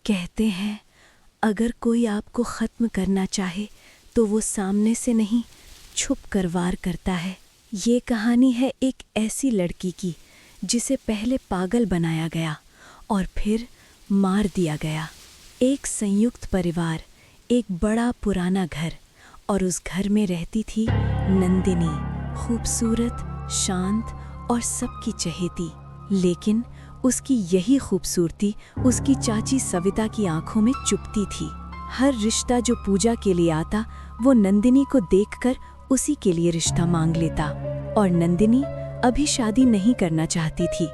कहते हैं अगर कोई आपको ख़त्म करना चाहे तो वो सामने से नहीं छुप कर वार करता है। ये कहानी है एक ऐसी लड़की की जिसे पहले पागल बनाया गया और फिर मार दिया गया। एक संयुक्त परिवार, एक बड़ा पुराना घर, और उस घर में रहती थी नंदिनी, खूबसूरत, शांत और सबकी चहेती। लेकिन उसकी यही खूबसूरती उसकी चाची सविता की आंखों में चुभती थी। हर रिश्ता जो पूजा के लिए आता वो नंदिनी को देखकर उसी के लिए रिश्ता मांग लेता, और नंदिनी अभी शादी नहीं करना चाहती थी।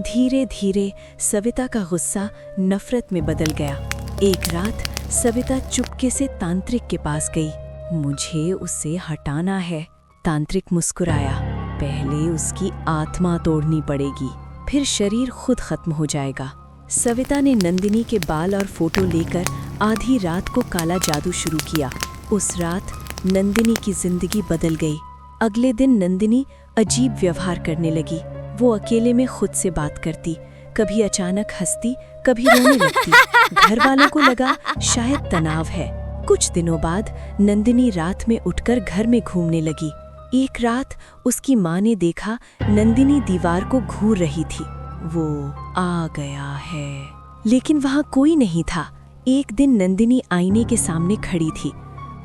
धीरे धीरे सविता का गुस्सा नफरत में बदल गया। एक रात सविता चुपके से तांत्रिक के पास गई। मुझे उसे हटाना है, तांत्रिक मुस्कुराया। पहले उसकी आत्मा तोड़नी पड़ेगी, फिर शरीर खुद खत्म हो जाएगा। सविता ने नंदिनी के बाल और फोटो लेकर आधी रात को काला जादू शुरू किया। उस रात नंदिनी की जिंदगी बदल गई। अगले दिन नंदिनी अजीब व्यवहार करने लगी। वो अकेले में खुद से बात करती, कभी अचानक हंसती, कभी रोने लगती। घर वालों को लगा शायद तनाव है। कुछ दिनों बाद नंदिनी रात में उठकर घर में घूमने लगी। एक रात उसकी माँ ने देखा नंदिनी दीवार को घूर रही थी। वो आ गया है, लेकिन वहाँ कोई नहीं था। एक दिन नंदिनी आईने के सामने खड़ी थी।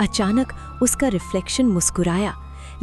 अचानक उसका रिफ्लेक्शन मुस्कुराया,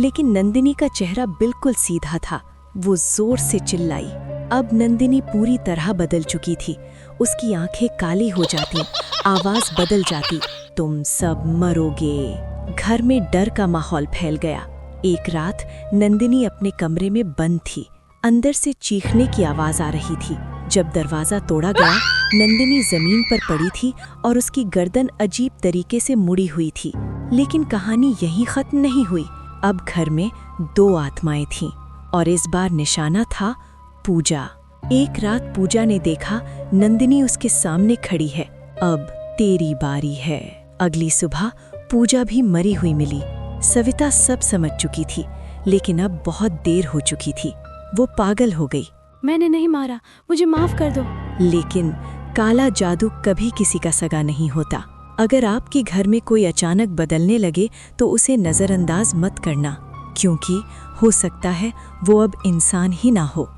लेकिन नंदिनी का चेहरा बिल्कुल सीधा था। वो जोर से चिल्लाई। अब नंदिनी पूरी तरह बदल चुकी थी। उसकी आंखें काली हो जाती, आवाज बदल जाती, तुम सब मरोगे। घर में डर का माहौल फैल गया। एक रात नंदिनी अपने कमरे में बंद थी। अंदर से चीखने की आवाज आ रही थी। जब दरवाजा तोड़ा गया, नंदिनी जमीन पर पड़ी थी और उसकी गर्दन अजीब तरीके से मुड़ी हुई थी। लेकिन कहानी यहीं खत्म नहीं हुई। अब घर में 2 आत्माएं थीं, और इस बार निशाना था पूजा। एक रात पूजा ने देखा नंदिनी उसके सामने खड़ी है। अब तेरी बारी है। अगली सुबह पूजा भी मरी हुई मिली। सविता सब समझ चुकी थी, लेकिन अब बहुत देर हो चुकी थी। वो पागल हो गई। मैंने नहीं मारा, मुझे माफ कर दो। लेकिन काला जादू कभी किसी का सगा नहीं होता। अगर आपके घर में कोई अचानक बदलने लगे तो उसे नज़रअंदाज मत करना, क्योंकि हो सकता है वो अब इंसान ही ना हो।